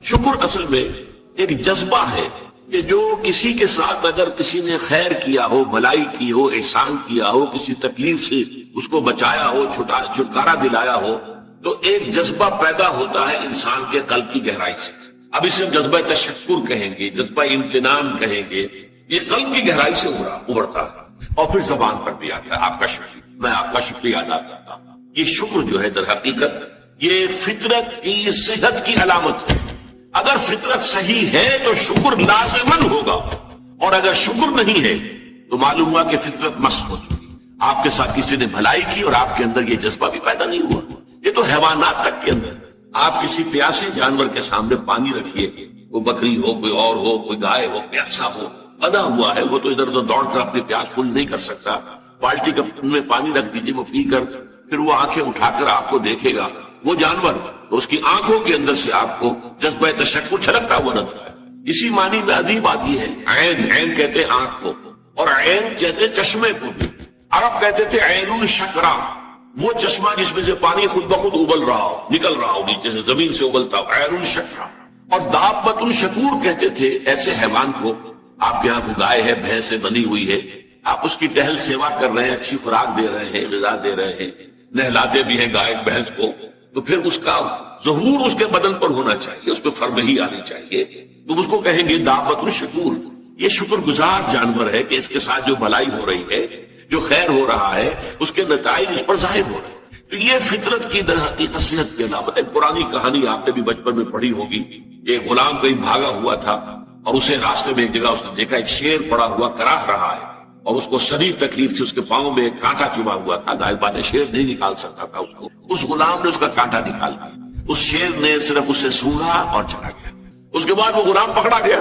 شکر اصل میں ایک جذبہ ہے کہ جو کسی کے ساتھ اگر کسی نے خیر کیا ہو، بھلائی کی ہو، احسان کیا ہو، کسی تکلیف سے اس کو بچایا ہو، چھٹکارا دلایا ہو، تو ایک جذبہ پیدا ہوتا ہے انسان کے قلب کی گہرائی سے. اب اسے جذبہ تشکر کہیں گے، جذبہ امتنان کہیں گے. یہ قلب کی گہرائی سے ابھرتا ہے اور پھر زبان پر بھی آتا ہے آپ کا شکریہ، میں آپ کا شکریہ ادا کرتا ہوں. یہ شکر جو ہے در حقیقت یہ فطرت کی صحت کی علامت ہے. اگر فطرت صحیح ہے تو شکر لازماً ہوگا، اور اگر شکر نہیں ہے تو معلوم ہوا کہ فطرت مست ہو چکی. آپ کے ساتھ کسی نے بھلائی کی اور آپ کے اندر یہ جذبہ بھی پیدا نہیں ہوا. یہ تو حیوانات تک کے اندر، آپ کسی پیاسے جانور کے سامنے پانی رکھیے، کوئی بکری ہو، کوئی اور ہو، کوئی گائے ہو، پیاسا ہو، بندھا ہوا ہے، وہ تو ادھر ادھر دوڑ کر اپنی پیاس پوری نہیں کر سکتا. بالٹی میں پانی رکھ دیجیے، وہ پی کر پھر وہ آنکھیں اٹھا کر آپ کو دیکھے گا. وہ جانور تو اس کی آنکھوں کے اندر سے آپ کو جذبہ تشکر چھلکتا ہوا نظر آئے. اسی معنی میں عجیب آتی ہے عین. عین کہتے ہیں آنکھ کو، اور عین کہتے ہیں چشمے کو بھی. عرب کہتے تھے عین الشکرا، وہ چشمہ جس میں سے پانی خود بخود ابل رہا ہو، نکل رہا ہو نیچے سے، زمین سے ابلتا ہو، عین الشکرا. اور دابۃ الشکور کہتے تھے ایسے حیوان کو. آپ کے یہاں کو گائے ہے، بھینس سے بنی ہوئی ہے، آپ اس کی ٹہل سیوا کر رہے ہیں، اچھی خوراک دے رہے ہیں، غذا دے رہے ہیں، نہلاتے بھی ہیں گائے بھینس کو، تو پھر اس کا ظہور اس کے بدن پر ہونا چاہیے، اس پہ فربہی آنی چاہیے. تو اس کو کہیں گے دابۃ الشکور. یہ شکر گزار جانور ہے کہ اس کے ساتھ جو بھلائی ہو رہی ہے، جو خیر ہو رہا ہے، اس کے نتائج اس پر ظاہر ہو رہے ہیں. تو یہ فطرت کی در حقیقت صحت کی علامت ہے. پرانی کہانی آپ نے بھی بچپن میں پڑھی ہوگی. ایک غلام کہیں بھاگا ہوا تھا اور اسے راستے میں ایک جگہ اس نے دیکھا ایک شیر پڑا ہوا کراہ رہا ہے، اور اس کو شدید تکلیف تھی، اس کے پاؤں میں ایک کانٹا چبھا ہوا تھا. ظاہر بات ہے شیر نہیں نکال سکتا تھا اس کو. اس غلام نے اس کا کانٹا نکال دیا. اس شیر نے صرف اسے سونگا اور چلا گیا. اس کے بعد وہ غلام پکڑا گیا،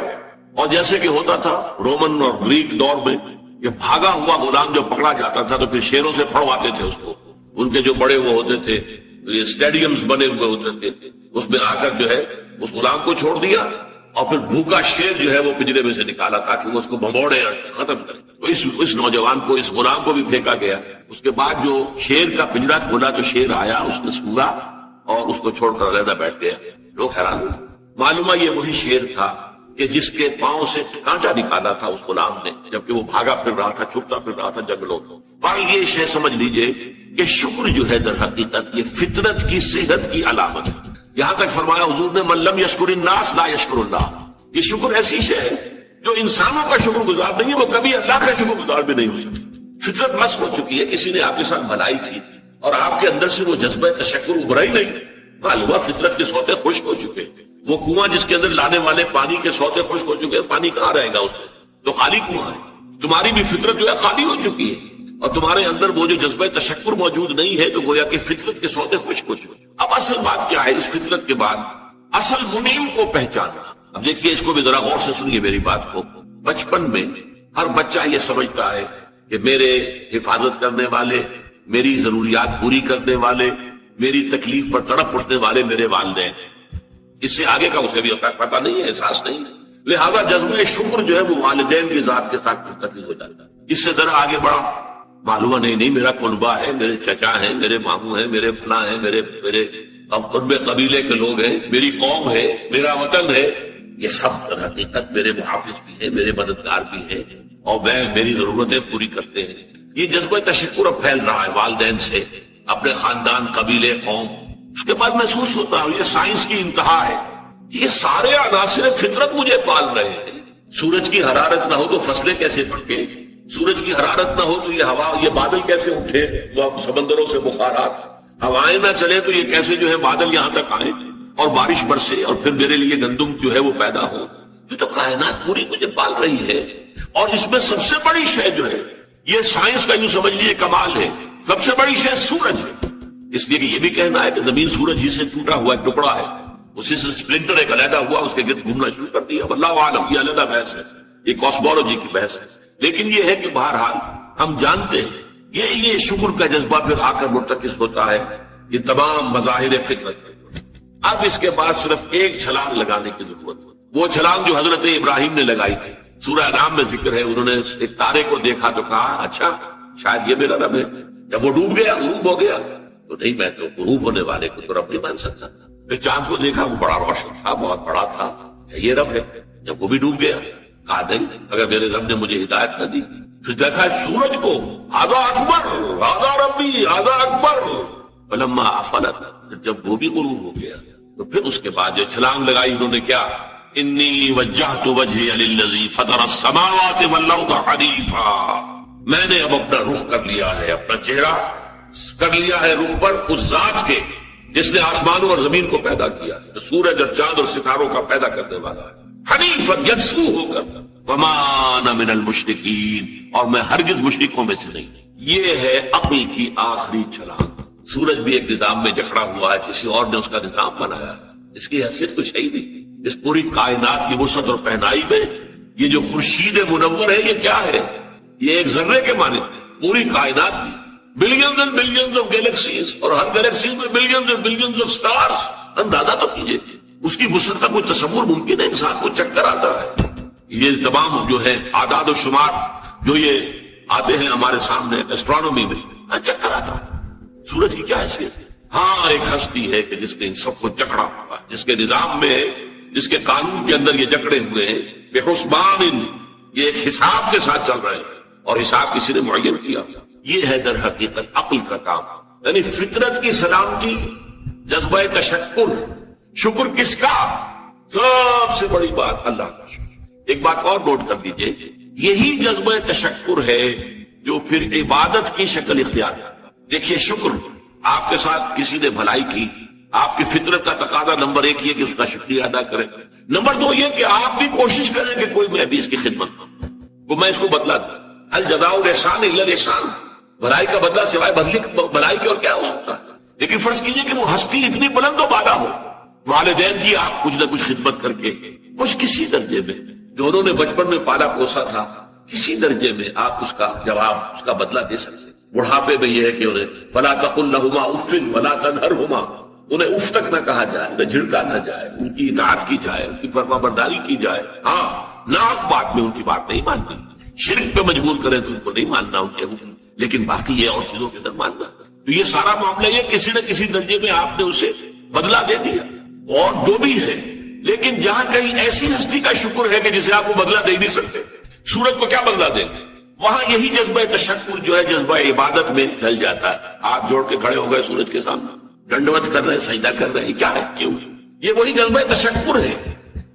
اور جیسے کہ ہوتا تھا رومن اور گریک دور میں، یہ بھاگا ہوا غلام جب پکڑا جاتا تھا تو پھر شیروں سے پھڑواتے تھے اس کو. ان کے جو بڑے وہ ہوتے تھے، یہ اسٹیڈیمز بنے ہوئے ہوتے تھے، اس میں آ کر جو ہے اس غلام کو چھوڑ دیا، اور پھر بھوکا شیر جو ہے وہ پنجرے میں سے نکالا تاکہ وہ اس کو بھموڑے اور ختم کرے. تو اس نوجوان کو، اس غلام کو بھی پھینکا گیا. اس کے بعد جو شیر کا پنجرا کھولا تو شیر آیا، اس نے سونگا اور اس کو چھوڑ کر علیحدہ بیٹھ گیا. لوگ حیران ہوئے. معلومہ یہ وہی شیر تھا کہ جس کے پاؤں سے کانٹا نکالا تھا اس غلام نے، جبکہ وہ بھاگا پھر رہا تھا، چھپتا پھر رہا تھا جنگلوں میں. پر یہ شے سمجھ لیجئے کہ شکر جو ہے در حقیقت یہ فطرت کی صحت کی علامت ہے. یہاں تک فرمایا حضور نے من لم یشکر الناس لا یشکر اللہ. یہ شکر ایسی شے ہے جو انسانوں کا شکر گزار نہیں ہے، وہ کبھی اللہ کا شکر گزار بھی نہیں ہو سکتی. فطرت مست ہو چکی ہے. کسی نے آپ کے ساتھ بھلائی کی اور آپ کے اندر سے وہ جذبہ تشکر ابھرا ہی نہیں، معلوم ہوا فطرت کے سوتے خشک ہو چکے. وہ کنواں جس کے اندر لانے والے پانی کے سوتے خشک ہو چکے، پانی کہاں رہے گا اس میں؟ تو خالی کنواں ہے. تمہاری بھی فطرت جو ہے خالی ہو چکی ہے، اور تمہارے اندر وہ جو جذبہ تشکر موجود نہیں ہے، تو گویا کہ فطرت کے سوتے خشک ہو چکے. اب اصل بات کیا ہے اس فطرت کے بعد؟ اصل منعم کو پہچانا. اب دیکھیے اس کو بھی ذرا غور سے سنیے میری بات کو. بچپن میں ہر بچہ یہ سمجھتا ہے کہ میرے حفاظت کرنے والے، میری ضروریات پوری کرنے والے، میری تکلیف پر تڑپ اٹھنے والے میرے والدین. اس سے آگے کا اسے بھی پتہ نہیں ہے، احساس نہیں ہے. لہذا جذبہ شکر جو ہے وہ والدین کی ذات کے ساتھ منتقل ہو جاتا ہے. اس سے ذرا آگے بڑھا، معلوم نہیں میرا کنبا ہے، میرے چچا ہیں، میرے ماموں ہیں، میرے فلاں ہیں، میرے قربے قبیلے کے لوگ ہیں، میری قوم ہے، میرا وطن ہے. یہ سب در حقیقت میرے محافظ بھی ہیں، میرے مددگار بھی ہیں، اور میری ضرورتیں پوری کرتے ہیں. یہ جذبہ تشکر اب پھیل رہا ہے والدین سے، اپنے خاندان، قبیلے، قوم. اس کے بعد محسوس ہوتا ہے یہ سائنس کی انتہا ہے. یہ سارے عناصر فطرت مجھے پال رہے ہیں. سورج کی حرارت نہ ہو تو فصلیں کیسے پکے؟ سورج کی حرارت نہ ہو تو یہ ہوا، یہ بادل کیسے اٹھے؟ وہ سمندروں سے بخارات. ہوائیں نہ چلے تو یہ کیسے جو ہے بادل یہاں تک آئے اور بارش برسے اور پھر میرے لیے گندم جو ہے وہ پیدا ہو. یہ تو کائنات پوری مجھے پال رہی ہے. اور اس میں سب سے بڑی شے جو ہے، یہ سائنس کا یوں سمجھ لیے کمال ہے، سب سے بڑی شے سورج ہے. اس لیے کہ یہ بھی کہنا ہے کہ زمین سورج ہی سے ٹوٹا ہوا ایک ٹکڑا ہے، اسی سے اسپلنٹر ایک علیحدہ ہوا، اس کے گرد گھومنا شروع کر دیا. واللہ اعلم، یہ علیحدہ بحث ہے، یہ کاسمولوجی کی بحث ہے. لیکن یہ ہے کہ بہرحال ہم جانتے ہیں یہ شکر کا جذبہ پھر آ کر مرتکز ہوتا ہے یہ تمام مظاہر فطرت. اب اس کے بعد صرف ایک چھلانگ لگانے کی ضرورت ہے. وہ چھلانگ جو حضرت ابراہیم نے لگائی تھی، سورہ انعام میں ذکر ہے. انہوں نے ایک تارے کو دیکھا تو کہا اچھا شاید یہ میرا رب ہے. جب وہ ڈوب گیا، غروب ہو گیا، تو نہیں میں تو غروب ہونے والے کو تو رب نہیں مان سکتا. پھر چاند کو دیکھا، وہ بڑا روشن تھا، بہت بڑا تھا، یہ رب ہے. جب وہ بھی ڈوب گیا، کہا نہیں اگر میرے رب نے مجھے ہدایت نہ دی. پھر دیکھا سورج کو، ھذا اکبر ھذا ربی ھذا اکبر. فلما افلت، جب وہ بھی غروب ہو گیا تو پھر اس کے بعد جو چھلانگ لگائی انہوں نے کیا، انی وجہت وجہی للذی فطر السماوات والارض حنیفا. میں نے اب اپنا رخ کر لیا ہے، اپنا چہرہ کر لیا ہے رخ پر اس ذات کے جس نے آسمانوں اور زمین کو پیدا کیا ہے، جو سورج اور چاند اور ستاروں کا پیدا کرنے والا ہے. حنیفا، یکسو ہو کر. وما انا من المشرکین، اور میں ہرگز مشرکوں میں سے نہیں. یہ ہے عقل کی آخری چھلانگ. سورج بھی ایک نظام میں جکڑا ہوا ہے، کسی اور نے اس کا نظام بنایا ہے. اس کی حیثیت کچھ ہے ہی نہیں. اس پوری کائنات کی وسعت اور پہنائی میں یہ جو خورشید منور ہے، یہ کیا ہے؟ یہ ایک ذرے کے معنی پوری کائنات کی billions and billions of galaxies, اور ہر گیلیکسیز میں billions and billions of stars. اندازہ تو کیجئے اس کی وسعت کا کوئی تصور ممکن ہے؟ انسان کو چکر آتا ہے. یہ تمام جو ہے اعداد و شمار جو یہ آتے ہیں ہمارے سامنے ایسٹرونومی میں، چکر آتا ہے. سورج کی کیا حیثیت ہے؟ ہاں ایک ہستی ہے کہ جس نے ان سب کو جکڑا ہوا، جس کے نظام میں، جس کے قانون کے اندر یہ جکڑے ہوئے ہیں. بحسبان، یہ ایک حساب کے ساتھ چل رہے ہیں، اور حساب کسی نے معین کیا. یہ ہے در حقیقت عقل کا کام. یعنی فطرت کی سلامتی، جذبہ تشکر. شکر کس کا؟ سب سے بڑی بات اللہ کا شکر. ایک بات اور نوٹ کر دیجئے، یہی جذبہ تشکر ہے جو پھر عبادت کی شکل اختیار کرتا. دیکھیے شکر، آپ کے ساتھ کسی نے بھلائی کی، آپ کی فطرت کا تقاضا نمبر ایک یہ کہ اس کا شکریہ ادا کریں. نمبر دو یہ کہ آپ بھی کوشش کریں کہ کوئی میں بھی اس کی خدمت کروں، وہ میں اس کو بدلا دوں. هل جزاء الاحسان الا الاحسان، بھلائی کا بدلہ سوائے بھلائی کے اور کیا ہو سکتا ہے؟ لیکن فرض کیجئے کہ وہ ہستی اتنی بلند و بالا ہو، والدین کی آپ کچھ نہ کچھ خدمت کر کے کچھ کسی درجے میں جو انہوں نے بچپن میں پالا پوسا تھا، کسی درجے میں آپ اس کا جواب، اس کا بدلہ دے سکتے. بڑھاپے میں یہ ہے کہ انہیں فلا تقل لهما اف ولا تنهرهما، انہیں اف تک نہ کہا جائے، نہ جھڑکا نہ جائے، ان کی اطاعت کی جائے، ان کی فرما برداری کی جائے. ہاں ناک بات میں ان کی بات نہیں ماننی، شرک پہ مجبور کریں تو ان کو نہیں ماننا ان کے حکم، لیکن باقی یہ اور چیزوں کے اندر ماننا. تو یہ سارا معاملہ یہ کسی نہ کسی درجے میں آپ نے اسے بدلہ دے دیا، اور جو بھی ہے. لیکن جہاں کہیں ایسی ہستی کا شکر ہے کہ جسے آپ کو بدلہ دے نہیں سکتے، سورج کو کیا بدلہ دیں گے، وہاں یہی جذبہ تشکر جو ہے جذبہ عبادت میں ڈھل جاتا ہے. ہاتھ جوڑ کے کھڑے ہو گئے سورج کے سامنے، ڈنڈوت کر رہے ہیں، سجدہ کر رہے ہیں. کیا ہے؟ کیوں؟ یہ وہی جذبہ تشکر ہے.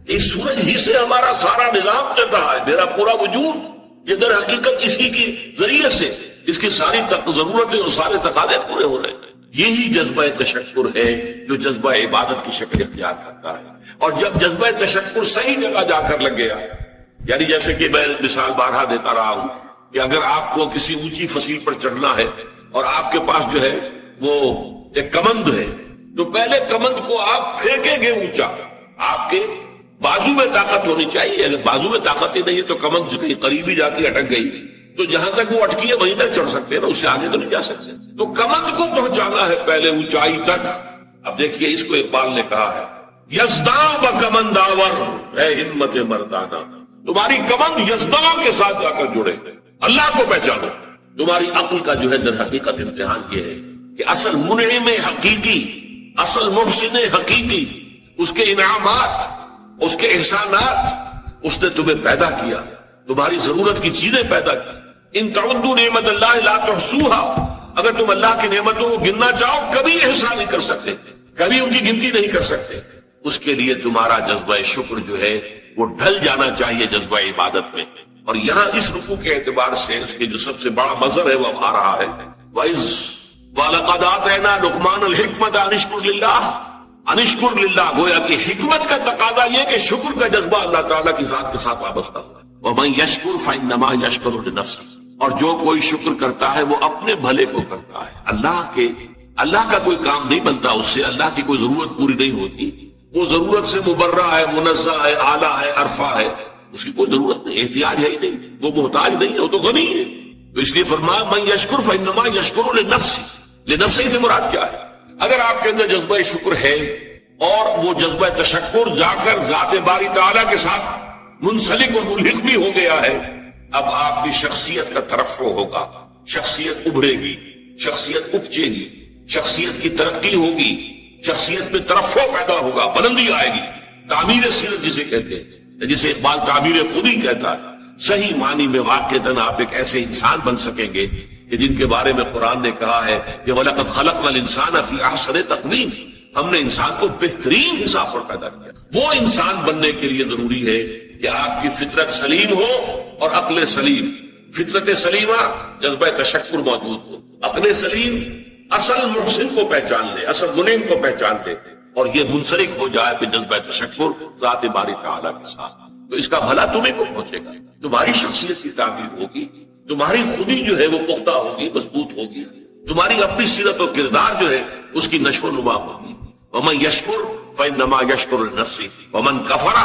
اس سورج ہی سے ہمارا سارا نظام چل رہا ہے، میرا پورا وجود یہ در حقیقت اسی کے ذریعے سے اس کی ساری ضرورتیں اور سارے تقاضے پورے ہو رہے ہیں. یہی جذبہ تشکر ہے جو جذبہ عبادت کی شکل اختیار کرتا ہے. اور جب جذبہ تشکر صحیح جگہ جا کر لگ گیا، یعنی جیسے کہ میں مثال بارہا دیتا رہا ہوں کہ اگر آپ کو کسی اونچی فصیل پر چڑھنا ہے اور آپ کے پاس جو ہے وہ ایک کمند ہے، تو پہلے کمند کو آپ پھینکیں گے اونچا. آپ کے بازو میں طاقت ہونی چاہیے. اگر بازو میں طاقت ہی نہیں ہے تو کمند کہیں قریب ہی جا کے اٹک گئی، تو جہاں تک وہ اٹکی ہے وہیں تک چڑھ سکتے ہیں نا، اس سے آگے تو نہیں جا سکتے. تو کمند کو پہنچانا ہے پہلے اونچائی تک. اب دیکھیے اس کو اقبال نے کہا ہے، یزداں بکمند آور، اے ہمت مردانہ، تمہاری کمند یزداں کے ساتھ جا کر جڑے، اللہ کو پہچانو. تمہاری عقل کا جو ہے در حقیقت امتحان یہ ہے کہ اصل منعم حقیقی، اصل محسن حقیقی، اس کے انعامات، اس کے احسانات، اس نے تمہیں پیدا کیا، تمہاری ضرورت کی چیزیں پیدا کی. ان تعدوا نعمت اللہ لا تحصوها، اگر تم اللہ کی نعمتوں کو گننا چاہو کبھی احسان نہیں کر سکتے، کبھی ان کی گنتی نہیں کر سکتے. اس کے لیے تمہارا جذبہ شکر جو ہے وہ ڈھل جانا چاہیے جذبہ عبادت میں. اور یہاں اس رکوع کے اعتبار سے اس کے جو سب سے بڑا مظہر ہے وہ اب آ رہا ہے، وَلَقَدْ آتَيْنَا لُقْمَانَ الْحِكْمَةَ أَنِ اشْكُرْ لِلَّهِ، أَنِ اشْكُرْ لِلَّهِ، گویا کہ حکمت کا تقاضا یہ کہ شکر کا جذبہ اللہ تعالیٰ کی ذات کے ساتھ وابستہ ہو. وَمَنْ يَشْكُرْ فَإِنَّمَا يَشْكُرُ لِنَفْسِهِ، اور جو کوئی شکر کرتا ہے وہ اپنے بھلے کو کرتا ہے. اللہ کا کوئی کام نہیں بنتا اس سے، اللہ کی کوئی ضرورت پوری نہیں ہوتی. وہ ضرورت سے مبرہ ہے، منزہ ہے، اعلیٰ ہے، عرفہ ہے، اس کی کوئی ضرورت نہیں، احتیاج ہے ہی نہیں، وہ محتاج نہیں ہے، وہ تو غنی ہے. تو اس لیے فرمایا من یشکر فانما یشکر لنفسہ. لنفسہ سے مراد کیا ہے؟ اگر آپ کے اندر جذبہ شکر ہے اور وہ جذبہ تشکر جا کر ذات باری تعالیٰ کے ساتھ منسلک اور ملحق بھی ہو گیا ہے، اب آپ کی شخصیت کا ترفع ہوگا، شخصیت ابھرے گی، شخصیت اپجے گی، شخصیت کی ترقی ہوگی. شخصیت میں ترفع پیدا ہوگا، بلندی آئے گی، تعمیر سیرت جسے کہتے ہیں، جسے اقبال تعمیر خودی کہتا ہے۔ صحیح معنی میں واقعتاً آپ ایک ایسے انسان بن سکیں گے کہ جن کے بارے میں قرآن نے کہا ہے کہ وَلَقَدْ خَلَقْنَا الْإِنسَانَ فِي أَحْسَنِ تَقْوِيمٍ، ہم نے انسان کو بہترین حساب پر پیدا کیا۔ وہ انسان بننے کے لیے ضروری ہے کہ آپ کی فطرت سلیم ہو اور عقل سلیم۔ فطرت سلیمہ جذبہ تشکر موجود ہو، عقل سلیم اصل محسن کو پہچان لے، اصل منعم کو پہچان لے، اور یہ منسلک ہو جائے کہ جذبہ تشکر ذات باری تعالیٰ کے ساتھ، تو اس کا بھلا تمہیں کو پہنچے گا، تمہاری شخصیت کی تعمیر ہوگی، تمہاری خودی جو ہے وہ پختہ ہوگی، مضبوط ہوگی، تمہاری اپنی سیرت و کردار جو ہے اس کی نشو و نما ہوگی۔ ومن یشکر فانما یشکر لنفسہ ومن کفر،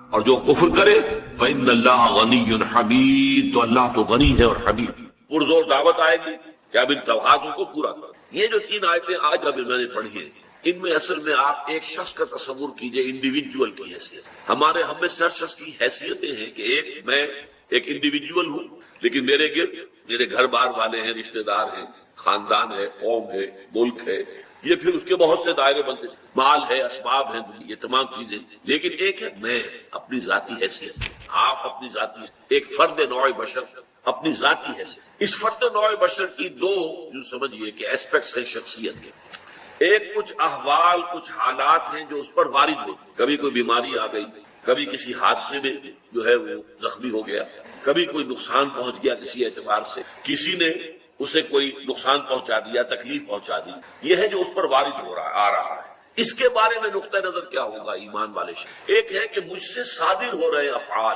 اور جو کفر کرے فإن اللہ غنی حمید، تو اللہ تو غنی ہے اور حمید۔ پرزور دعوت آئے گی کہ اب ان توقعاتوں کو پورا کرو۔ یہ جو 3 آیتیں آج ابھی میں نے پڑھی ہیں، ان میں اصل میں آپ ایک شخص کا تصور کیجئے، انڈیویجول کی حیثیت۔ ہم میں سے ہر شخص کی حیثیتیں ہیں کہ میں ایک انڈیویجول ہوں، لیکن میرے گرد میرے گھر بار والے ہیں، رشتہ دار ہیں، خاندان ہے، قوم ہے، ملک ہے، یہ پھر اس کے بہت سے دائرے بنتے ہیں، مال ہے، اسباب ہیں، یہ تمام چیزیں، لیکن ایک ہے میں اپنی ذاتی حیثیت، آپ اپنی ذاتی، ایک فرد نوع بشر اپنی ذاتی حیثیت۔ اس فرد نوع بشر کی 2 یوں سمجھیے کہ ایسپیکٹس ہیں شخصیت کے۔ ایک کچھ احوال، کچھ حالات ہیں جو اس پر وارد ہو، کبھی کوئی بیماری آ گئی، کبھی کسی حادثے میں جو ہے وہ زخمی ہو گیا، کبھی کوئی نقصان پہنچ گیا کسی اعتبار سے، کسی نے اسے کوئی نقصان پہنچا دیا، تکلیف پہنچا دی، یہ ہے جو اس پر وارد ہو رہا آ رہا ہے۔ اس کے بارے میں نقطہ نظر کیا ہوگا ایمان والے شخص؟ ایک ہے کہ مجھ سے صادر ہو رہے افعال،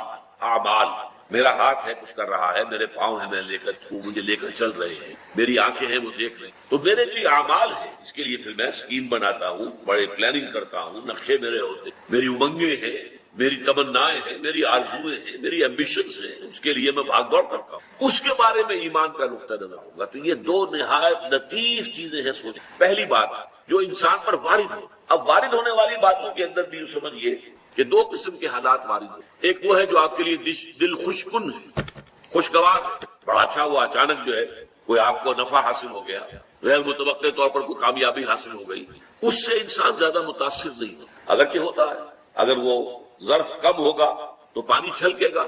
اعمال، میرا ہاتھ ہے کچھ کر رہا ہے، میرے پاؤں ہیں میں مجھے لے کر چل رہے ہیں، میری آنکھیں ہیں وہ دیکھ رہے ہیں، تو میرے جو اعمال ہیں اس کے لیے پھر میں اسکیم بناتا ہوں، بڑے پلاننگ کرتا ہوں، نقشے میرے ہوتے، میری امنگیں ہیں، میری تمنائیں ہیں، میری آرزویں ہیں، میری ایمبیشنز ہیں، اس کے لیے میں بھاگ دوڑ کرتا ہوں۔ اس کے بارے میں ایمان کا نقطہ نظر ہوگا۔ تو یہ 2 نہایت لطیف چیزیں ہیں سوچیں۔ پہلی بات جو انسان پر وارد ہو، اب وارد ہونے والی باتوں کے اندر بھی سمجھیے کہ 2 قسم کے حالات وارد ہو۔ ایک وہ ہے جو آپ کے لیے دل خوشکن ہے، خوشگوار، بڑا اچھا، وہ اچانک جو ہے کوئی آپ کو نفع حاصل ہو گیا، غیر متوقع طور پر کوئی کامیابی حاصل ہو گئی، اس سے انسان زیادہ متاثر نہیں ہوتا۔ اگر کیا ہوتا ہے، اگر وہ ظرف کم ہوگا تو پانی چھلکے گا،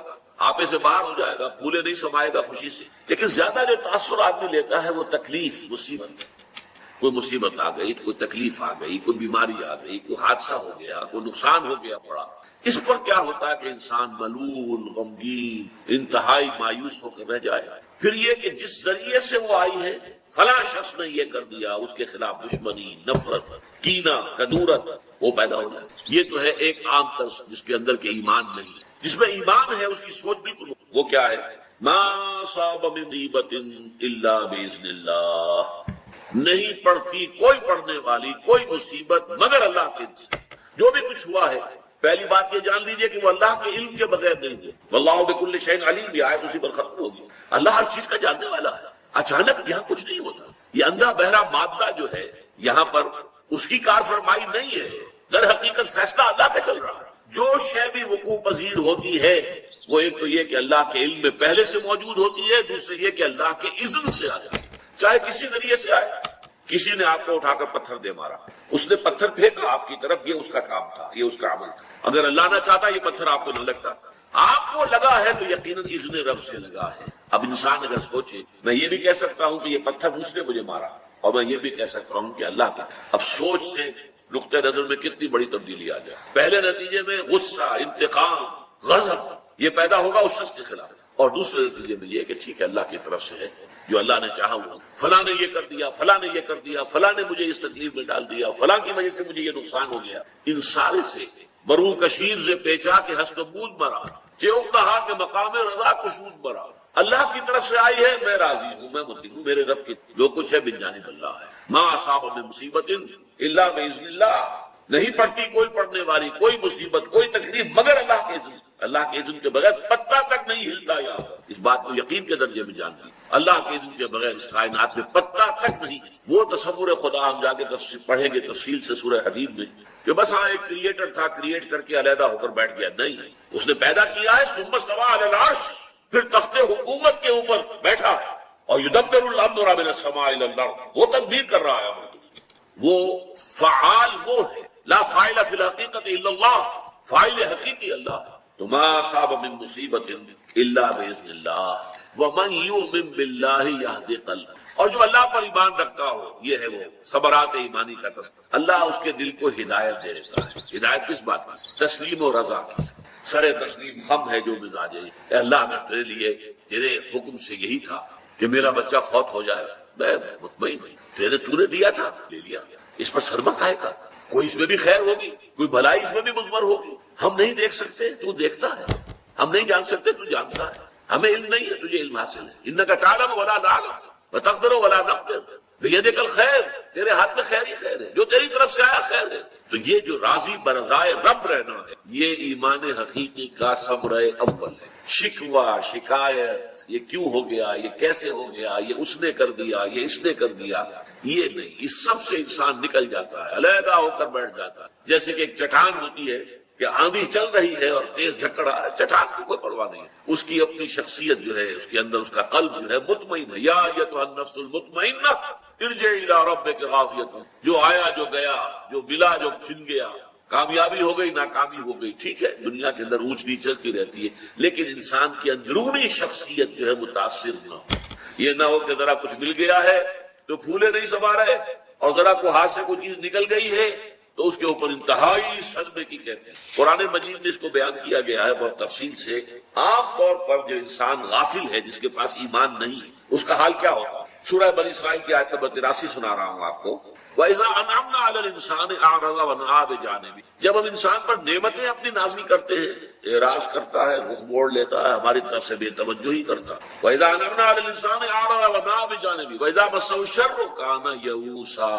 آپے سے باہر ہو جائے گا، پھولے نہیں سمائے گا خوشی سے، لیکن زیادہ جو تاثر آدمی لیتا ہے وہ تکلیف، مصیبت، کوئی مصیبت آ گئی، کوئی تکلیف آ گئی، کوئی بیماری آ گئی، کوئی حادثہ ہو گیا، کوئی نقصان ہو گیا پڑا، اس پر کیا ہوتا ہے کہ انسان ملول، غمگین، انتہائی مایوس ہو کر رہ جائے۔ پھر یہ کہ جس ذریعے سے وہ آئی ہے، فلاں شخص نے یہ کر دیا، اس کے خلاف دشمنی، نفرت، کینہ، کدورت وہ پیدا ہو جائے۔ یہ تو ہے ایک عام طرز جس کے اندر کے ایمان نہیں، جس میں ایمان ہے اس کی سوچ بالکل، وہ کیا ہے؟ ما صاب من مصیبت الا باذن اللہ، نہیں پڑتی کوئی پڑھنے والی کوئی مصیبت مگر اللہ کے اذن سے۔ جو بھی کچھ ہوا ہے، پہلی بات یہ جان لیجئے کہ وہ اللہ کے علم کے بغیر نہیں ہے۔ واللہ بکل شیء علیم، یہ آیت اسی پر ختم ہوگی۔ اللہ ہر چیز کا جاننے والا ہے، اچانک یہاں کچھ نہیں ہوتا۔ یہ اندھا بہرا مادہ جو ہے یہاں پر اس کی کار فرمائی نہیں ہے، در حقیقت فیصلہ اللہ کا چل رہا ہے۔ جو شے بھی وقوع پذیر ہوتی ہے وہ ایک تو یہ کہ اللہ کے علم میں پہلے سے موجود ہوتی ہے، دوسرے یہ کہ اللہ کے اذن سے آ جائے، چاہے کسی ذریعے سے آئے۔ کسی نے آپ کو اٹھا کر پتھر دے مارا، اس نے پتھر پھینکا آپ کی طرف، یہ اس کا کام تھا، یہ اس کا عمل تھا۔ اگر اللہ نہ چاہتا یہ پتھر آپ کو نہ لگتا، آپ کو لگا ہے تو یقیناً اذن رب سے لگا ہے۔ اب انسان اگر سوچے، میں یہ بھی کہہ سکتا ہوں کہ یہ پتھر اس نے مجھے مارا، اور میں یہ بھی کہہ سکتا ہوں کہ اللہ کا۔ اب سوچ سے نقطہ نظر میں کتنی بڑی تبدیلی آ جائے۔ پہلے نتیجے میں غصہ، انتقام، غضب یہ پیدا ہوگا اس شخص کے خلاف، اور دوسرے نتیجے میں یہ کہ ٹھیک ہے اللہ کی طرف سے ہے، جو اللہ نے چاہا وہ، فلاں نے یہ کر دیا، فلاں نے یہ کر دیا، فلاں نے مجھے اس تکلیف میں ڈال دیا، فلاں کی وجہ سے مجھے یہ نقصان ہو گیا۔ ان سارے سے برو کشیر سے پیچا کے ہست بود مرا، چیوک کہا کہ مقام رضا کشود مرا، اللہ کی طرف سے آئی ہے، میں راضی ہوں، میں مرضی ہوں، میرے رب کی جو کچھ ہے بن جانب اللہ ہے۔ ما اصاب من مصیبت الا باذن اللہ، نہیں پڑتی کوئی پڑھنے والی کوئی مصیبت کوئی تکلیف مگر اللہ کے اذن سے۔ اللہ کے اذن کے بغیر پتا تک نہیں ہلتا۔ یہاں پر اس بات کو یقین کے درجے میں جان لی، اللہ کے اذن کے بغیر اس کائنات میں پتا تک نہیں۔ وہ تصور خدا ہم جا کے پڑھیں گے تفصیل سے سورہ حدید میں، کہ بس ہاں ایک کریٹر تھا، کریٹ کر کے علیحدہ ہو کر بیٹھ گیا، نہیں، اس نے پیدا کیا ہے، ثم استوى علی العرش، پھر تخت حکومت کے اوپر بیٹھا ہے، اور یدبر الامر من السماء الى الارض، وہ تدبیر کر رہا ہے۔ وہ فعال وہ ہے، لا فاعل فی الحقیقت الا اللہ، فاعل حقیقی اللہ ہے۔ تو ما اصاب من مصیبت الا باذن اللہ ومن یؤمن باللہ یہد قلبہ، اور جو اللہ پر ایمان رکھتا ہو، یہ ہے وہ ثمرات ایمانی کا تذکرہ، اللہ اس کے دل کو ہدایت دے دیتا ہے۔ ہدایت کس بات کی؟ تسلیم و رضا کی، سر تسلیم خم ہے جو مزاج ہے، اے اللہ میں تیرے لیے تیرے حکم سے یہی تھا کہ میرا بچہ فوت ہو جائے، میں مطمئن نہیں، تو نے دیا تھا، لے لیا، اس پر صدمہ کھائے گا، کوئی اس میں بھی خیر ہوگی، کوئی بھلائی اس میں بھی مضمر ہوگی، ہم نہیں دیکھ سکتے، تو دیکھتا ہے، ہم نہیں جان سکتے، تو جانتا ہے، ہمیں علم نہیں ہے، تجھے علم حاصل ہے، انک تعلم ولا نعلم وتقدر ولا نقدر بیدک الخیر، تیرے ہاتھ میں خیر ہی خیر ہے، جو تیری طرف سے آیا خیر ہے۔ تو یہ جو راضی برضائے رب رہنا ہے، یہ ایمان حقیقی کا ثمرہ اول ہے۔ شکوہ، شکایت، یہ کیوں ہو گیا، یہ کیسے ہو گیا، یہ اس نے کر دیا، یہ اس نے کر دیا، یہ نہیں، اس سب سے انسان نکل جاتا ہے، علیحدہ ہو کر بیٹھ جاتا ہے۔ جیسے کہ ایک چٹان ہوتی ہے کہ آندھی چل رہی ہے اور تیز جھکڑ آ رہا ہے، چٹان کو کوئی پرواہ نہیں ہے، اس کی اپنی شخصیت جو ہے، اس کے اندر اس کا قلب جو ہے مطمئن ہے، یا ایھا النفس المطمئنہ ارجعی الی ربک راضیۃ، جو آیا جو گیا، جو ملا جو چھن گیا، کامیابی ہو گئی ناکامی ہو گئی، ٹھیک ہے، دنیا کے اندر اونچ نیچ چلتی رہتی ہے، لیکن انسان کی اندرونی شخصیت جو ہے متاثر نہ ہو۔ یہ نہ ہو کہ ذرا کچھ مل گیا ہے تو پھولے نہیں سما رہے، اور ذرا کو ہاتھ سے کوئی چیز نکل گئی ہے تو اس کے اوپر انتہائی صدمے کی کیفیت۔ قرآن مجید میں اس کو بیان کیا گیا ہے بہت تفصیل سے۔ عام طور پر جو انسان غافل ہے، جس کے پاس ایمان نہیں ہے، اس کا حال کیا ہوگا؟ سورہ بنی اسرائیل کی آیت نمبر 83 سنا رہا ہوں آپ کو۔ وَإِذَا أَنْعَمْنَا عَلَى الْإِنسَانِ أَعْرَضَ وَنَأَىٰ بِجَانِبِهِ، جب ہم انسان پر نعمتیں اپنی نازل کرتے ہیں، اعراض کرتا ہے، رخ موڑ لیتا ہے، ہماری طرف سے بے توجہی کرتا ہے۔ وَإِذَا أَنْعَمْنَا عَلَى الْإِنسَانِ أَعْرَضَ وَنَأَىٰ بِجَانِبِهِ وَإِذَا مَسَّهُ الشَّرُّ كَانَ يَئُوسًا،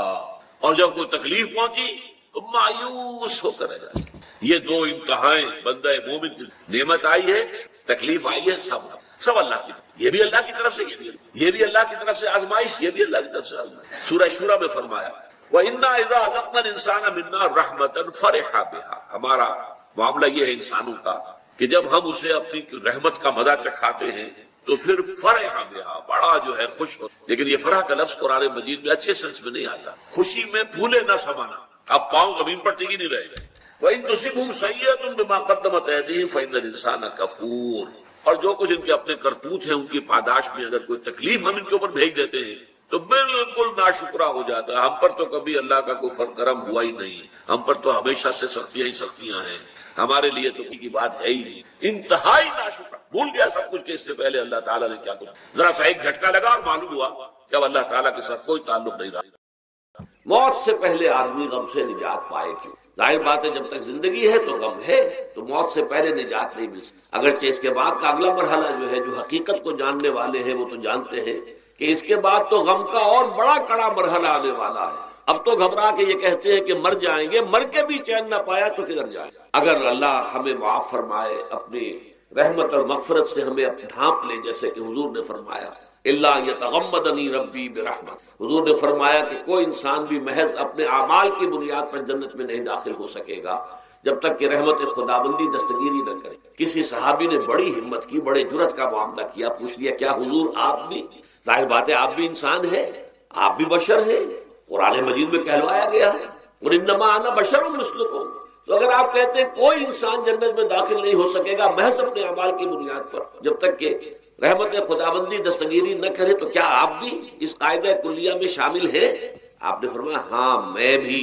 اور جب کوئی تکلیف پہنچی تو مایوس ہو کر رہ جاتا۔ یہ دو انتہائیں بندہ مومن کی، نعمت آئی ہے، تکلیف آئی ہے، سب اللہ کی طرف، یہ بھی اللہ کی طرف سے، یہ بھی اللہ کی طرف سے آزمائش، یہ بھی اللہ کی طرف سے آزمائش۔ سورہ شورى میں فرمایا وَإِنَّا إِذَا أَذَقْنَا الْإِنسَانَ مِنَّا رَحْمَةً فَرِحَ بِهَا، ہمارا معاملہ یہ ہے انسانوں کا کہ جب ہم اسے اپنی رحمت کا مزہ چکھاتے ہیں تو پھر فرح بها، بڑا جو ہے خوش ہو۔ لیکن یہ فرح کا لفظ قرآن مجید میں اچھے سنس میں نہیں آتا، خوشی میں پھولے نہ سمانا، اب پاؤں زمین پر ٹکی نہیں رہے گا۔ وَإِن تُصِبْهُمْ سَيِّئَةٌ بِمَا قَدَّمَتْ أَيْدِيهِمْ فَإِنَّ الْإِنسَانَ كَفُورٌ، اور جو کچھ ان کے اپنے کرتوت ہیں، ان کی پاداش میں اگر کوئی تکلیف ہم ان کے اوپر بھیج دیتے ہیں تو بالکل ناشکرا ہو جاتا ہے۔ ہم پر تو کبھی اللہ کا کوئی فضل کرم ہوا ہی نہیں، ہم پر تو ہمیشہ سے سختیاں ہی سختیاں ہیں، ہمارے لیے تو کی بات ہے ہی نہیں، انتہائی ناشکرا، بھول گیا سب کچھ کہ اس سے پہلے اللہ تعالیٰ نے کیا کیا۔ ذرا سا ایک جھٹکا لگا اور معلوم ہوا کہ اب اللہ تعالیٰ کے ساتھ کوئی تعلق نہیں رہا۔ موت سے پہلے آدمی غم سے نجات پائے کیوں؟ ظاہر بات ہے جب تک زندگی ہے تو غم ہے، تو موت سے پہلے نجات نہیں مل سکتی۔ اگرچہ اس کے بعد کا اگلا مرحلہ جو ہے، جو حقیقت کو جاننے والے ہیں وہ تو جانتے ہیں کہ اس کے بعد تو غم کا اور بڑا کڑا مرحلہ آنے والا ہے۔ اب تو گھبرا کے یہ کہتے ہیں کہ مر جائیں گے، مر کے بھی چین نہ پایا تو کدھر جائیں؟ اگر اللہ ہمیں معاف فرمائے، اپنی رحمت اور مغفرت سے ہمیں ڈھانپ لے، جیسے کہ حضور نے فرمایا الا یتغمدنی ربی برحمت، حضور نے فرمایا کہ کوئی انسان بھی محض اپنے اعمال کی بنیاد پر جنت میں نہیں داخل ہو سکے گا جب تک کہ رحمت خداوندی دستگیری نہ کرے۔ کسی صحابی نے بڑی ہمت کی، بڑے جرأت کا معاملہ کیا، پوچھ لیا کیا حضور آپ بھی؟ ظاہر بات ہے آپ بھی انسان ہیں، آپ بھی بشر ہیں، قرآن مجید میں کہلوایا گیا ہے وَإِنَّمَا أَنَا بَشَرٌ مِثْلُكُمْ۔ تو اگر آپ کہتے ہیں کوئی انسان جنت میں داخل نہیں ہو سکے گا محض اپنے اعمال کی بنیاد پر جب تک کہ رحمت خداوندی دستگیری نہ کرے، تو کیا آپ بھی اس قاعدہ کلیہ میں شامل ہیں؟ آپ نے فرمایا ہاں میں بھی،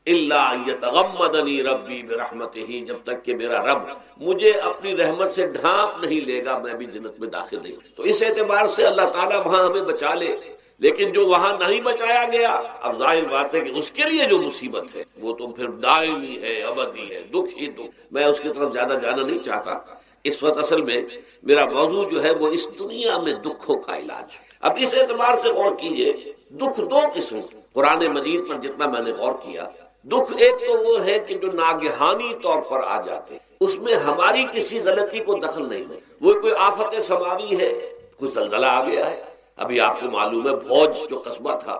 الا یتغمدنی ربی برحمتہ، جب تک کہ میرا رب مجھے اپنی رحمت سے ڈھانپ نہیں لے گا میں بھی جنت میں داخل نہیں ہوں۔ تو اس اعتبار سے اللہ تعالیٰ وہاں ہمیں بچا لے، لیکن جو وہاں نہیں بچایا گیا، اب ظاہر بات ہے کہ اس کے لیے جو مصیبت ہے وہ تو پھر دائمی ہے، ابدی ہے، دکھ ہی دکھ۔ میں اس کی طرف زیادہ جانا نہیں چاہتا، اس وقت اصل میں میرا موضوع جو ہے وہ اس دنیا میں دکھوں کا علاج۔ اب اس اعتبار سے غور کیجئے، دکھ دو قسم، قرآن مجید پر جتنا میں نے غور کیا، دکھ ایک تو وہ ہے کہ جو ناگہانی طور پر آ جاتے، اس میں ہماری کسی غلطی کو دخل نہیں ہے، وہ کوئی آفت سماوی ہے، کوئی زلزلہ آ گیا ہے۔ ابھی آپ کو معلوم ہے بھوج جو قصبہ تھا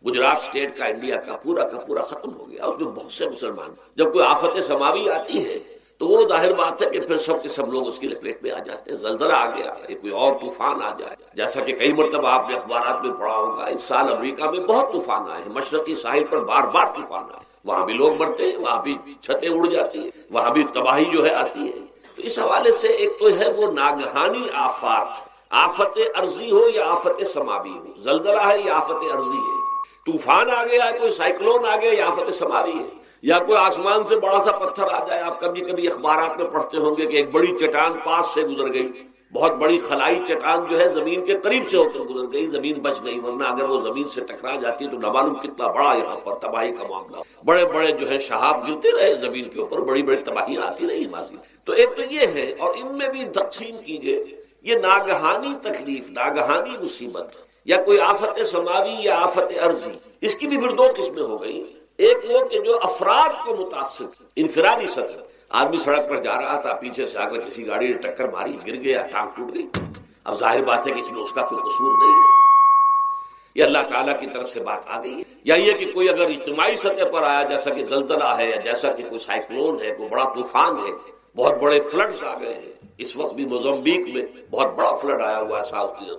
گجرات اسٹیٹ کا، انڈیا کا پورا ختم ہو گیا، اس میں بہت سے مسلمان، جب کوئی آفت سماوی آتی ہے تو وہ ظاہر بات ہے کہ پھر سب کے سب لوگ اس کی لپیٹ میں آ جاتے ہیں. زلزلہ آ گیا یا کوئی اور طوفان آ جائے، جیسا کہ کئی مرتبہ آپ نے اخبارات میں پڑھا ہوگا، اس سال امریکہ میں بہت طوفان آئے ہیں، مشرقی ساحل پر بار بار طوفان آئے، وہاں بھی لوگ مرتے ہیں، وہاں بھی چھتیں اڑ جاتی ہیں، وہاں بھی تباہی جو ہے آتی ہے. تو اس حوالے سے ایک تو ہے وہ ناگہانی آفات، آفت ارضی ہو یا آفت سماوی ہو، زلزلہ ہے یا آفت ارضی ہے، طوفان آ گیا ہے، کوئی سائیکلون آ گیا یا آفت سماوی ہے، یا کوئی آسمان سے بڑا سا پتھر آ جائے. آپ کبھی کبھی اخبارات میں پڑھتے ہوں گے کہ ایک بڑی چٹان پاس سے گزر گئی، بہت بڑی خلائی چٹان جو ہے زمین کے قریب سے ہو کر گزر گئی، زمین بچ گئی، ورنہ اگر وہ زمین سے ٹکرا جاتی تو نہ معلوم کتنا بڑا یہاں پر تباہی کا معاملہ، بڑے بڑے جو ہے شہاب گرتے رہے زمین کے اوپر، بڑی بڑی تباہیاں آتی رہی ماضی. تو ایک تو یہ ہے، اور ان میں بھی تقسیم کیجئے یہ ناگہانی تکلیف، ناگہانی مصیبت، یا کوئی آفت سماوی یا آفت ارضی، اس کی بھی پھر دو قسمیں ہو گئی. ایک وہ کہ جو افراد کو متاثر، انفرادی سطح، آدمی سڑک پر جا رہا تھا، پیچھے سے آ کر کسی گاڑی نے ٹکر ماری، گر گیا، ٹانگ ٹوٹ گئی. اب ظاہر بات ہے کہ اس میں اس کا کوئی قصور نہیں ہے، یہ اللہ تعالیٰ کی طرف سے بات آ گئی ہے. یا یہ کہ کوئی اگر اجتماعی سطح پر آیا، جیسا کہ زلزلہ ہے، یا جیسا کہ کوئی سائیکلون ہے، کوئی بڑا طوفان ہے، بہت بڑے فلڈز آ گئے ہیں. اس وقت بھی موزمبیق میں بہت بڑا فلڈ آیا ہوا ہے،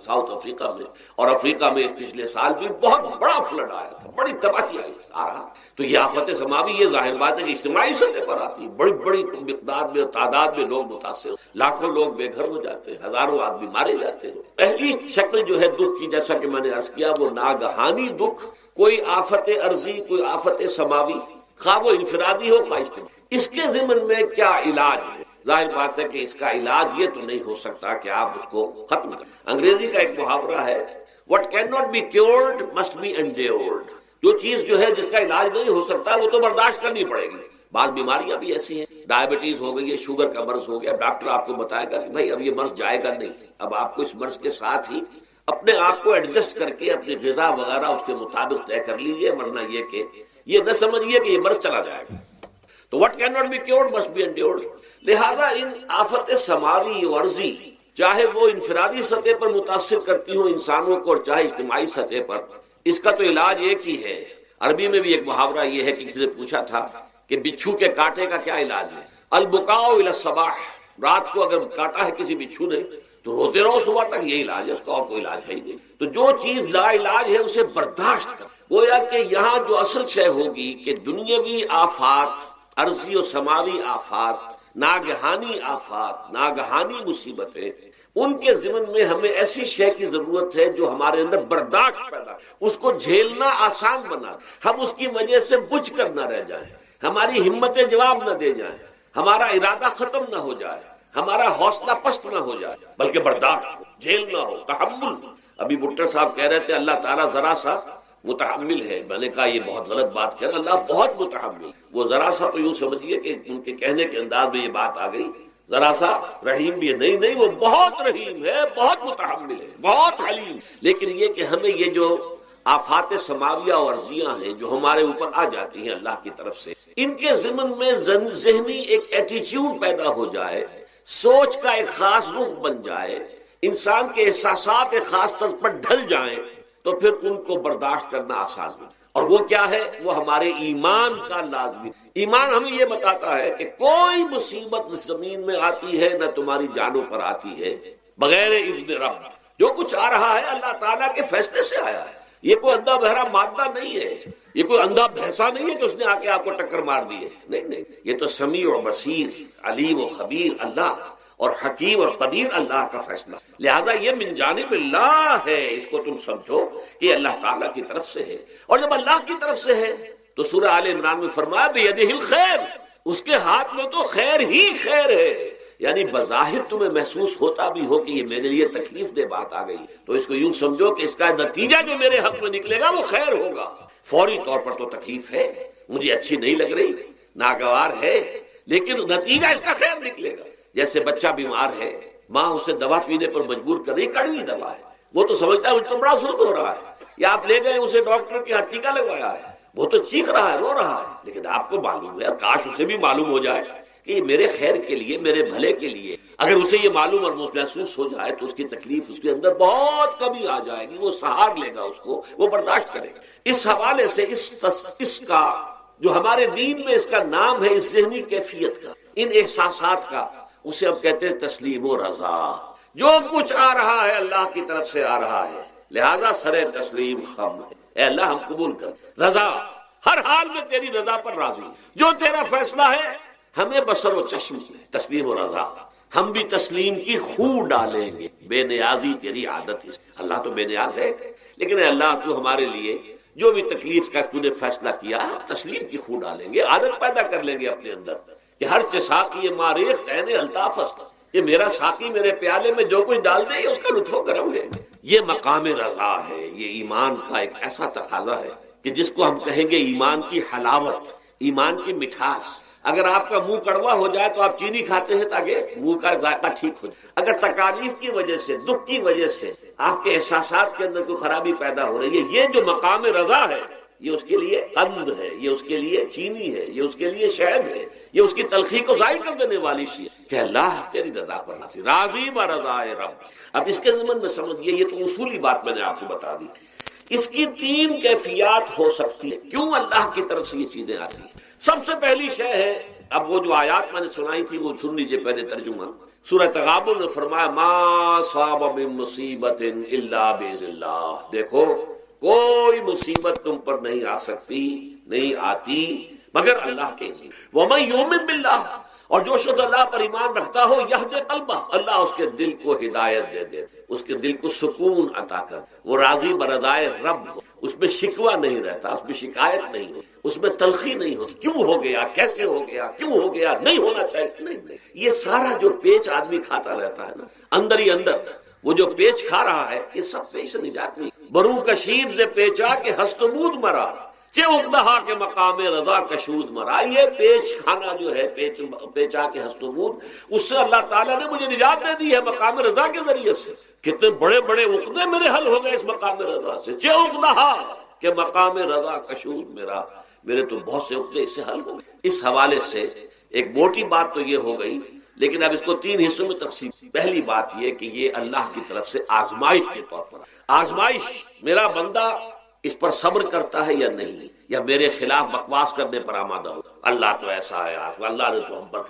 ساؤتھ افریقہ میں، اور افریقہ میں پچھلے سال بھی بہت بڑا فلڈ آیا تھا، بڑی تباہی آ رہا. تو یہ آفت سماوی، یہ ظاہر بات ہے کہ اجتماعی سطح پر آتی ہے، بڑی بڑی مقدار میں، تعداد میں لوگ متاثر، لاکھوں لوگ بے گھر ہو جاتے ہیں، ہزاروں آدمی مارے جاتے ہیں. پہلی شکل جو ہے دکھ کی، جیسا کہ میں نے عرض کیا، وہ ناگہانی دکھ، کوئی آفت ارضی، کوئی آفت سماوی، خواہ وہ انفرادی ہو خواہ اجتماعی. اس کے ضمن میں کیا علاج ہے؟ ظاہر بات ہے کہ اس کا علاج یہ تو نہیں ہو سکتا کہ آپ اس کو ختم کریں. انگریزی کا ایک محاورہ ہے، what cannot be cured must be endured. جو چیز جو ہے جس کا علاج نہیں ہو سکتا وہ تو برداشت کرنی پڑے گی. بعض بیماریاں بھی ایسی ہیں، ڈائبٹیز ہو گئی ہے، شوگر کا مرض ہو گیا، ڈاکٹر آپ کو بتائے گا کہ بھائی اب یہ مرض جائے گا نہیں، اب آپ کو اس مرض کے ساتھ ہی اپنے آپ کو ایڈجسٹ کر کے اپنی غذا وغیرہ اس کے مطابق طے کر لیجیے، ورنہ یہ کہ یہ نہ سمجھیے کہ یہ مرض چلا جائے گا. تو what cannot be cured must be endured. لہذا ان آفت سماوی و ارضی، چاہے وہ انفرادی سطح پر متاثر کرتی ہوں انسانوں کو، اور چاہے اجتماعی سطح پر، اس کا تو علاج ایک ہی ہے. عربی میں بھی ایک محاورہ یہ ہے کہ کسی نے پوچھا تھا کہ بچھو کے کاٹے کا کیا علاج ہے؟ البکاء الی الصباح، رات کو اگر کاٹا ہے کسی بچھو نے تو روتے رہو صبح تک، یہ علاج ہے، اس کا اور کوئی علاج ہے ہی نہیں. تو جو چیز لا علاج ہے اسے برداشت کر. گویا کہ یہاں جو اصل شے ہوگی کہ دنیاوی آفات، ارضی و سماوی آفات، ناگہانی آفات، ناگہانی مصیبتیں، ان کے ضمن میں ہمیں ایسی شے کی ضرورت ہے جو ہمارے اندر برداشت پیدا، اس کو جھیلنا آسان بنا، ہم اس کی وجہ سے بجھ کر نہ رہ جائیں، ہماری ہمتیں جواب نہ دے جائیں، ہمارا ارادہ ختم نہ ہو جائے، ہمارا حوصلہ پست نہ ہو جائے، بلکہ برداشت ہو، جھیلنا ہو، تحمل. ابھی بٹر صاحب کہہ رہے تھے اللہ تعالیٰ ذرا سا متحمل ہے. میں نے کہا یہ بہت غلط بات کہہ رہا، اللہ بہت متحمل. وہ ذرا سا تو یوں سمجھیے کہ ان کے کہنے کے انداز میں یہ بات آ گئی، ذرا سا رحیم بھی ہے. نہیں، وہ بہت رحیم ہے، بہت متحمل ہے، بہت حلیم. لیکن یہ کہ ہمیں یہ جو آفات سماویہ اور ارضیاں ہیں جو ہمارے اوپر آ جاتی ہیں اللہ کی طرف سے، ان کے ضمن میں ذہنی ایک ایٹیچیوڈ پیدا ہو جائے، سوچ کا ایک خاص رخ بن جائے، انسان کے احساسات ایک خاص طرز پر ڈھل جائیں، تو پھر ان کو برداشت کرنا آسان ہے. اور وہ کیا ہے؟ وہ ہمارے ایمان کا لازمی. ایمان ہمیں یہ بتاتا ہے کہ کوئی مصیبت زمین میں آتی ہے نہ تمہاری جانوں پر آتی ہے بغیر اذن رب. جو کچھ آ رہا ہے اللہ تعالیٰ کے فیصلے سے آیا ہے. یہ کوئی اندھا بہرا مادہ نہیں ہے، یہ کوئی اندھا بھینسا نہیں ہے کہ اس نے آ کے آپ کو ٹکر مار دی ہے. نہیں، یہ تو سمیع و بصیر، علیم و خبیر اللہ، اور حکیم اور قدیر اللہ کا فیصلہ. لہذا یہ من جانب اللہ ہے، اس کو تم سمجھو کہ اللہ تعالیٰ کی طرف سے ہے. اور جب اللہ کی طرف سے ہے تو سورہ آل عمران میں فرمایا بیدہ الخیر، اس کے ہاتھ میں تو خیر ہی خیر ہے. یعنی بظاہر تمہیں محسوس ہوتا بھی ہو کہ یہ میرے لیے تکلیف دہ بات آ گئی، تو اس کو یوں سمجھو کہ اس کا نتیجہ جو میرے حق میں نکلے گا وہ خیر ہوگا. فوری طور پر تو تکلیف ہے، مجھے اچھی نہیں لگ رہی، ناگوار ہے، لیکن نتیجہ اس کا خیر نکلے گا. جیسے بچہ بیمار ہے، ماں اسے دوا پینے پر مجبور کر رہی، کڑوی دوا ہے، وہ تو سمجھتا ہے مجھ پر بڑا ظلم ہو رہا ہے. یا آپ لے گئے اسے ڈاکٹر کے ہاں ٹیکا لگوایا ہے، وہ تو چیخ رہا ہے، رو رہا ہے، لیکن آپ کو معلوم ہے، کاش اسے بھی معلوم ہو جائے کہ یہ میرے خیر کے لیے، میرے بھلے کے لیے. اگر اسے یہ معلوم اور محسوس ہو جائے تو اس کی تکلیف اس کے اندر بہت کمی آ جائے گی، وہ سہار لے گا، اس کو وہ برداشت کرے گا. اس حوالے سے اس کا جو ہمارے دین میں اس کا نام ہے، اس ذہنی کیفیت کا، ان احساسات کا، اسے اب کہتے ہیں تسلیم و رضا۔ جو کچھ آ رہا ہے اللہ کی طرف سے آ رہا ہے، لہذا سر تسلیم خم ہے، اے اللہ ہم قبول کر، رضا ہر حال میں تیری رضا پر راضی، جو تیرا فیصلہ ہے ہمیں بصر و چشم ہے، تسلیم و رضا۔ ہم بھی تسلیم کی خو ڈالیں گے، بے نیازی تیری عادت ہے، اللہ تو بے نیاز ہے، لیکن اے اللہ تو ہمارے لیے جو بھی تکلیف کا تو نے فیصلہ کیا، ہم تسلیم کی خو ڈالیں گے، عادت پیدا کر لیں گے اپنے اندر کہ ہر چساقی ماریخ عین الطاف است، کہ میرا ساقی میرے پیالے میں جو کچھ ڈال دے اس کا لطف و کرم ہے۔ یہ مقام رضا ہے، یہ ایمان کا ایک ایسا تقاضا ہے کہ جس کو ہم کہیں گے ایمان کی حلاوت، ایمان کی مٹھاس۔ اگر آپ کا منہ کڑوا ہو جائے تو آپ چینی کھاتے ہیں تاکہ منہ کا ذائقہ ٹھیک ہو جائے۔ اگر تکالیف کی وجہ سے، دکھ کی وجہ سے آپ کے احساسات کے اندر کوئی خرابی پیدا ہو رہی ہے، یہ جو مقام رضا ہے یہ اس کے لیے قند ہے، یہ اس کے لیے چینی ہے، یہ اس کے لیے شہد ہے، یہ اس کی تلخی کو ضائع کر دینے والی چیز کہ اللہ تیری رضا پر راضی، راضی برضائے رب۔ اب اس کے ضمن میں سمجھئے، یہ تو اصولی بات میں نے آپ کو بتا دی، اس کی تین کیفیات ہو سکتی ہے کیوں اللہ کی طرف سے یہ چیزیں آتی ہیں۔ سب سے پہلی شے ہے، اب وہ جو آیات میں نے سنائی تھی وہ سن لیجئے پہلے ترجمہ۔ سورہ تغابن میں فرمایا ما صاب من مصیبت الا باذن اللہ، دیکھو کوئی مصیبت تم پر نہیں آ سکتی، نہیں آتی مگر اللہ کے اذن۔ ومن یؤمن باللہ، اور جو شخص اللہ پر ایمان رکھتا ہو یہد قلبہ، اللہ اس کے دل کو ہدایت دے دے، اس کے دل کو سکون عطا کر، وہ راضی برضائے رب ہو، اس میں شکوہ نہیں رہتا، اس میں شکایت نہیں ہو، اس میں تلخی نہیں ہوتی، کیوں ہو گیا، کیسے ہو گیا، کیوں ہو گیا، نہیں ہونا چاہیے، نہیں۔ یہ سارا جو پیچ آدمی کھاتا رہتا ہے نا اندر ہی اندر، وہ جو پیچ کھا رہا ہے، یہ سب پیچ سے نجات نہیں۔ برو کشید سے پیچا کہ ہست بود مرا، چے اقدہا کے مقام رضا کشود مرا۔ یہ پیچ کھانا جو ہے، پیچا کے ہست بود، اس سے اللہ تعالیٰ نے مجھے نجات دے دی ہے مقام رضا کے ذریعے سے۔ کتنے بڑے بڑے عقدے میرے حل ہو گئے اس مقام رضا سے، چے اقدہا کہ مقام رضا کشود میرا، میرے تو بہت سے عقدے اس سے حل ہو گئے۔ اس حوالے سے ایک موٹی بات تو یہ ہو گئی، لیکن اب اس کو تین حصوں میں تقسیم۔ پہلی بات یہ کہ یہ اللہ کی طرف سے آزمائش کے طور پر، آزمائش میرا بندہ اس پر صبر کرتا ہے یا نہیں، یا میرے خلاف بکواس کرنے پر آمادہ ہو، اللہ تو ایسا ہے، اللہ نے تو ہم پر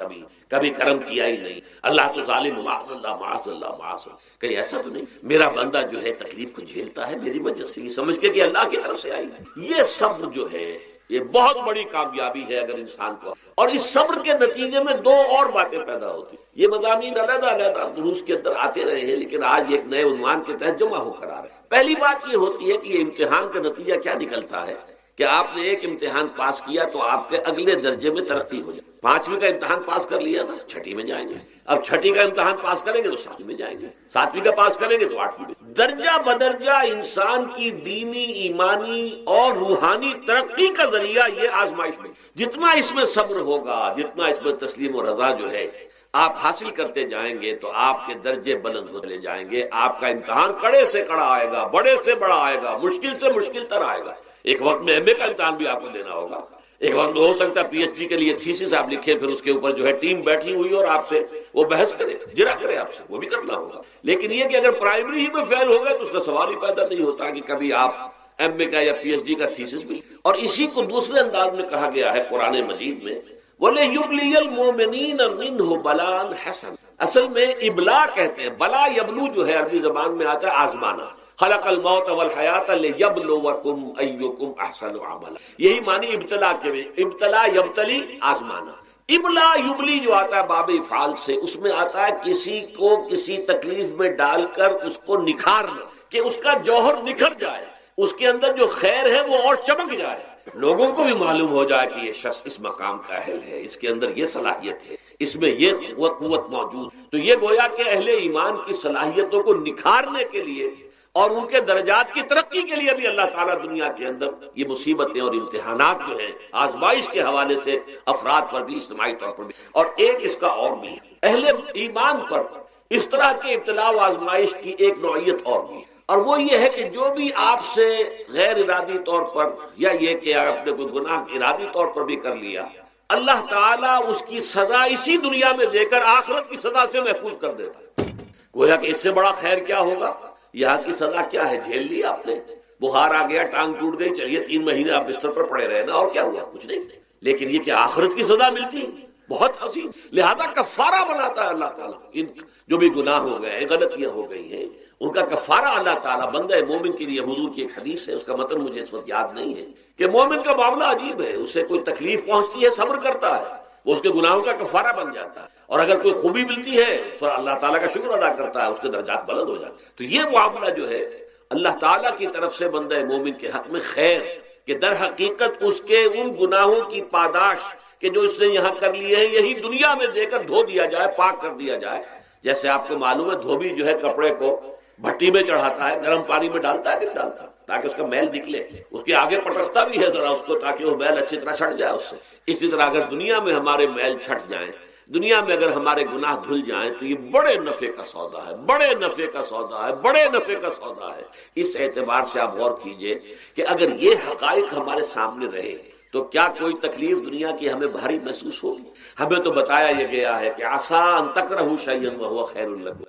کبھی کرم کیا ہی نہیں، اللہ تو ظالم، معاذ اللہ معاذ اللہ معاذ اللہ، کہیں ایسا تو نہیں، میرا بندہ جو ہے تکلیف کو جھیلتا ہے میری وجہ سے، یہ سمجھ کے کہ اللہ کی طرف سے آئی۔ یہ صبر جو ہے یہ بہت بڑی کامیابی ہے اگر انسان کو، اور اس صبر کے نتیجے میں دو اور باتیں پیدا ہوتی ہیں۔ یہ مضامین علیحدہ علیحدہ دروس کے اندر آتے رہے ہیں، لیکن آج ایک نئے عنوان کے تحت جمع ہو کر آ رہے ہیں۔ پہلی بات یہ ہوتی ہے کہ یہ امتحان کا نتیجہ کیا نکلتا ہے کہ آپ نے ایک امتحان پاس کیا تو آپ کے اگلے درجے میں ترقی ہو جائے۔ 5ویں کا امتحان پاس کر لیا نا، 6ٹھی میں جائیں گے، اب 6ٹھی کا امتحان پاس کریں گے تو 7ویں میں جائیں گے، 7ویں کا پاس کریں گے تو 8ویں میں۔ درجہ بدرجہ انسان کی دینی، ایمانی اور روحانی ترقی کا ذریعہ یہ آزمائش میں، جتنا اس میں صبر ہوگا، جتنا اس میں تسلیم و رضا جو ہے آپ حاصل کرتے جائیں گے تو آپ کے درجے بلند ہوتے جائیں گے۔ آپ کا امتحان کڑے سے کڑا آئے گا، بڑے سے بڑا آئے گا، مشکل سے مشکل تر آئے گا۔ ایک وقت میں ایم اے کا امتحان بھی آپ کو دینا ہوگا، ایک وقت میں ہو سکتا ہے پی ایچ ڈی کے لیے تھیسس آپ لکھیں، پھر اس کے اوپر جو ہے ٹیم بیٹھی ہوئی اور آپ سے وہ بحث کرے، جرا کرے آپ سے، وہ بھی کرنا ہوگا۔ لیکن یہ کہ اگر پرائمری ہی میں فیل ہو گئے تو اس کا سوال ہی پیدا نہیں ہوتا کہ کبھی آپ ایم اے کا یا پی ایچ ڈی کا تھیسس بھی۔ اور اسی کو دوسرے انداز میں کہا گیا ہے قرآن مجید میں، وَلِيُبْلِيَ الْمُؤْمِنِينَ مِنْهُ بَلَاءً حَسَنًا، اصل میں ابلا کہتے ہیں، بلا یبلو جو ہے عربی زبان میں آتا ہے آزمانا، خلق الموت والحیات لیبلوکم ایکم احسن عملا، یہی معنی ابتلا کے، ابتلا یبتلی آزمانا۔ ابلا یبلی جو آتا ہے باب افعال سے، اس میں آتا ہے کسی کو کسی تکلیف میں ڈال کر اس کو نکھارنا، کہ اس کا جوہر نکھر جائے، اس کے اندر جو خیر ہے وہ اور چمک جائے، لوگوں کو بھی معلوم ہو جائے کہ یہ شخص اس مقام کا اہل ہے، اس کے اندر یہ صلاحیت ہے، اس میں یہ قوت موجود۔ تو یہ گویا کہ اہل ایمان کی صلاحیتوں کو نکھارنے کے لیے اور ان کے درجات کی ترقی کے لیے بھی اللہ تعالیٰ دنیا کے اندر یہ مصیبتیں اور امتحانات جو ہیں آزمائش کے حوالے سے افراد پر بھی، اجتماعی طور پر بھی، اور ایک اس کا اور بھی ہے، اہل ایمان پر اس طرح کے ابتلاء و آزمائش کی ایک نوعیت اور بھی ہے، اور وہ یہ ہے کہ جو بھی آپ سے غیر ارادی طور پر، یا یہ کہ آپ نے کوئی گناہ ارادی طور پر بھی کر لیا، اللہ تعالیٰ اس کی سزا اسی دنیا میں دے کر آخرت کی سزا سے محفوظ کر دیتا ہے۔ گویا کہ اس سے بڑا خیر کیا ہوگا؟ یہاں کی سزا کیا ہے؟ جھیل لی آپ نے، بخار آ گیا، ٹانگ ٹوٹ گئی، چلیے 3 مہینے آپ بستر پر پڑے رہے نا، اور کیا ہوا؟ کچھ نہیں۔ لیکن یہ کہ آخرت کی سزا ملتی، بہت حسین. لہذا کفارہ بناتا ہے اللہ تعالیٰ. ان جو بھی گناہ ہو گئے ہیں، غلطیاں ہو گئی ہیں، ان کا کفارہ اللہ تعالیٰ بندہ مومن کے لیے. حضور کی ایک حدیث ہے، اس کا متن مجھے اس وقت یاد نہیں ہے، کہ مومن کا معاملہ عجیب ہے. اسے کوئی تکلیف پہنچتی ہے صبر کرتا ہے، وہ اس کے گناہوں کا کفارہ بن جاتا ہے. اور اگر کوئی خوبی ملتی ہے تو اللہ تعالیٰ کا شکر ادا کرتا ہے، اس کے درجات بلند ہو جاتے ہیں. تو یہ معاملہ جو ہے اللہ تعالیٰ کی طرف سے بندہ مومن کے حق میں خیر، کہ در حقیقت اس کے ان گناہوں کی پاداش کہ جو اس نے یہاں کر لیے ہیں، یہی دنیا میں دے کر دھو دیا جائے، پاک کر دیا جائے. جیسے آپ کو معلوم ہے دھوبی جو ہے کپڑے کو بھٹی میں چڑھاتا ہے، گرم پانی میں ڈالتا ہے، نہیں ڈالتا، تاکہ اس کا میل نکلے. اس کے آگے پٹکتا بھی ہے ذرا اس کو، تاکہ وہ میل اچھی طرح چھٹ جائے اس سے. اسی طرح اگر دنیا میں ہمارے میل چھٹ جائیں، دنیا میں اگر ہمارے گناہ دھل جائیں، تو یہ بڑے نفع کا سودا ہے، بڑے نفع کا سودا ہے، بڑے نفع کا سودا ہے. اس اعتبار سے آپ غور کیجئے کہ اگر یہ حقائق ہمارے سامنے رہے تو کیا کوئی تکلیف دنیا کی ہمیں بھاری محسوس ہوگی؟ ہمیں تو بتایا یہ گیا ہے کہ عسیٰ ان تکرہوا شیئا وہو خیر لکم.